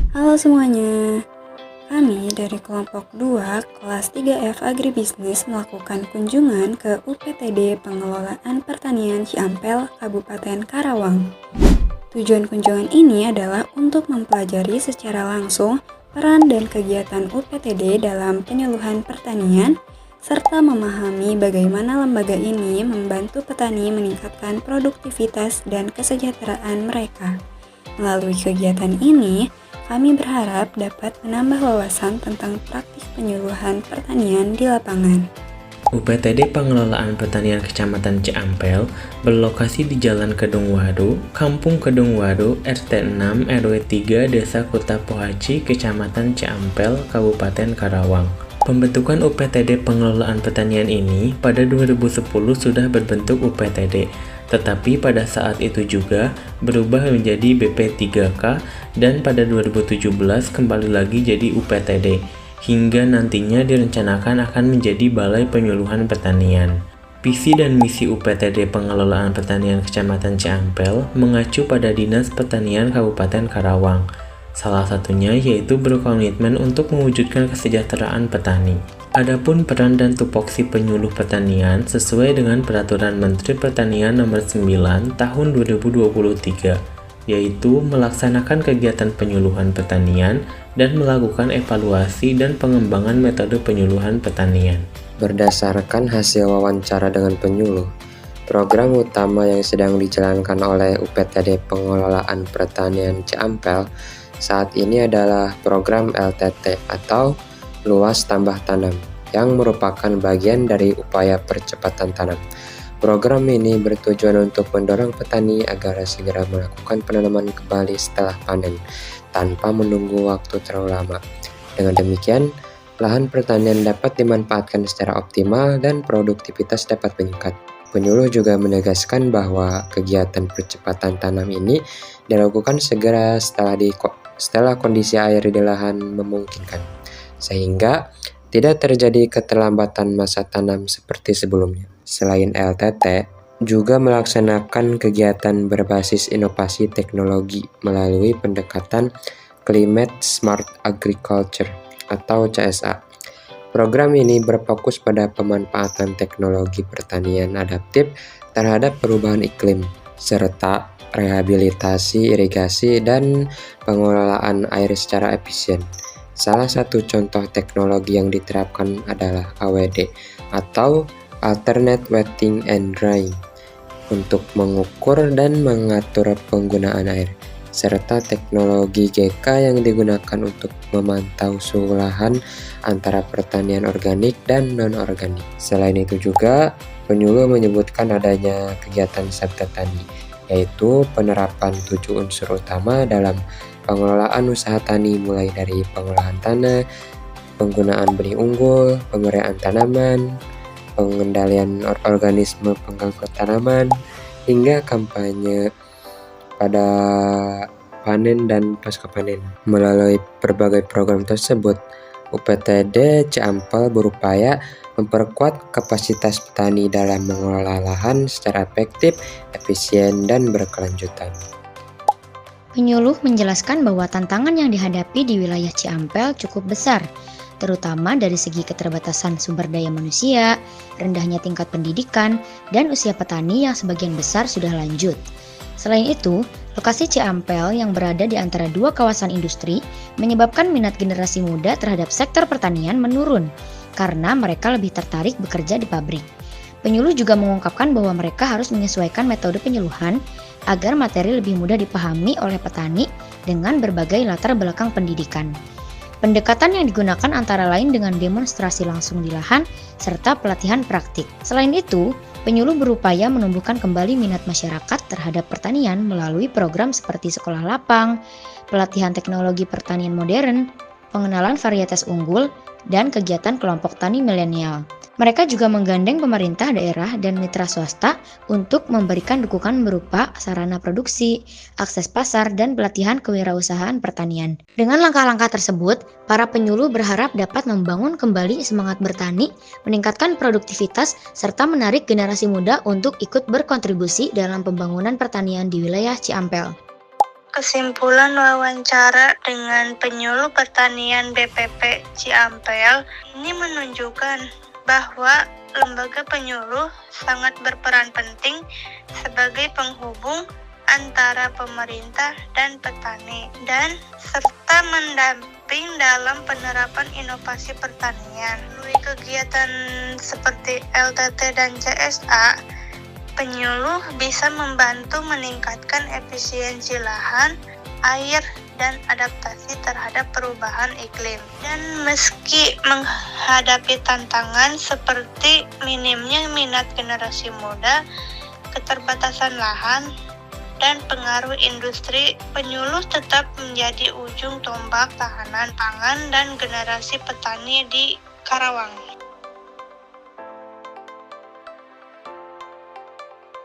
Halo semuanya, kami dari kelompok 2 kelas 3F Agribisnis melakukan kunjungan ke UPTD Pengelolaan Pertanian Ciampel, Kabupaten Karawang. Tujuan kunjungan ini adalah untuk mempelajari secara langsung peran dan kegiatan UPTD dalam penyuluhan pertanian, serta memahami bagaimana lembaga ini membantu petani meningkatkan produktivitas dan kesejahteraan mereka. Melalui kegiatan ini, kami berharap dapat menambah wawasan tentang praktik penyuluhan pertanian di lapangan. UPTD Pengelolaan Pertanian Kecamatan Ciampel berlokasi di Jalan Kedung Waru, Kampung Kedung Waru, RT 6 RW 3 Desa Kuta Pohaci, Kecamatan Ciampel, Kabupaten Karawang. Pembentukan UPTD Pengelolaan Pertanian ini pada 2010 sudah berbentuk UPTD, tetapi pada saat itu juga berubah menjadi BP3K dan pada 2017 kembali lagi jadi UPTD, hingga nantinya direncanakan akan menjadi Balai Penyuluhan Pertanian. Visi dan misi UPTD Pengelolaan Pertanian Kecamatan Ciampel mengacu pada Dinas Pertanian Kabupaten Karawang. Salah satunya yaitu berkomitmen untuk mewujudkan kesejahteraan petani. Adapun peran dan tupoksi penyuluh pertanian sesuai dengan Peraturan Menteri Pertanian Nomor 9 Tahun 2023, yaitu melaksanakan kegiatan penyuluhan pertanian dan melakukan evaluasi dan pengembangan metode penyuluhan pertanian. Berdasarkan hasil wawancara dengan penyuluh, program utama yang sedang dijalankan oleh UPTD Pengelolaan Pertanian Ciampel saat ini adalah program LTT atau Luas Tambah Tanam, yang merupakan bagian dari upaya percepatan tanam. Program ini bertujuan untuk mendorong petani agar segera melakukan penanaman kembali setelah panen, tanpa menunggu waktu terlalu lama. Dengan demikian, lahan pertanian dapat dimanfaatkan secara optimal dan produktivitas dapat meningkat. Penyuluh juga menegaskan bahwa kegiatan percepatan tanam ini dilakukan segera setelah kondisi air di lahan memungkinkan, sehingga tidak terjadi keterlambatan masa tanam seperti sebelumnya. Selain LTT, juga melaksanakan kegiatan berbasis inovasi teknologi melalui pendekatan Climate Smart Agriculture atau CSA. Program ini berfokus pada pemanfaatan teknologi pertanian adaptif terhadap perubahan iklim, serta rehabilitasi irigasi dan pengelolaan air secara efisien. Salah satu contoh teknologi yang diterapkan adalah AWD atau Alternate Wetting and Drying untuk mengukur dan mengatur penggunaan air, serta teknologi GK yang digunakan untuk memantau suhu lahan antara pertanian organik dan non-organik. Selain itu juga, penyuluh menyebutkan adanya kegiatan Sabta Tani, yaitu penerapan 7 unsur utama dalam pengelolaan usaha tani, mulai dari pengolahan tanah, penggunaan benih unggul, pemerahan tanaman, pengendalian organisme pengganggu tanaman, hingga kampanye pada panen dan pasca panen. Melalui berbagai program tersebut, UPTD Ciampel berupaya memperkuat kapasitas petani dalam mengelola lahan secara efektif, efisien, dan berkelanjutan. Penyuluh menjelaskan bahwa tantangan yang dihadapi di wilayah Ciampel cukup besar, terutama dari segi keterbatasan sumber daya manusia, rendahnya tingkat pendidikan, dan usia petani yang sebagian besar sudah lanjut. Selain itu, lokasi Ciampel yang berada di antara dua kawasan industri menyebabkan minat generasi muda terhadap sektor pertanian menurun karena mereka lebih tertarik bekerja di pabrik. Penyuluh juga mengungkapkan bahwa mereka harus menyesuaikan metode penyuluhan agar materi lebih mudah dipahami oleh petani dengan berbagai latar belakang pendidikan. Pendekatan yang digunakan antara lain dengan demonstrasi langsung di lahan serta pelatihan praktik. Selain itu, penyuluh berupaya menumbuhkan kembali minat masyarakat terhadap pertanian melalui program seperti sekolah lapang, pelatihan teknologi pertanian modern, pengenalan varietas unggul, dan kegiatan kelompok tani milenial. Mereka juga menggandeng pemerintah daerah dan mitra swasta untuk memberikan dukungan berupa sarana produksi, akses pasar, dan pelatihan kewirausahaan pertanian. Dengan langkah-langkah tersebut, para penyuluh berharap dapat membangun kembali semangat bertani, meningkatkan produktivitas, serta menarik generasi muda untuk ikut berkontribusi dalam pembangunan pertanian di wilayah Ciampel. Kesimpulan wawancara dengan penyuluh pertanian BPP Ciampel ini menunjukkan bahwa lembaga penyuluh sangat berperan penting sebagai penghubung antara pemerintah dan petani dan serta mendamping dalam penerapan inovasi pertanian. Melalui kegiatan seperti LTT dan CSA, penyuluh bisa membantu meningkatkan efisiensi lahan, air, dan adaptasi terhadap perubahan iklim. Dan meski menghadapi tantangan seperti minimnya minat generasi muda, keterbatasan lahan, dan pengaruh industri, penyuluh tetap menjadi ujung tombak tahanan pangan dan generasi petani di Karawang.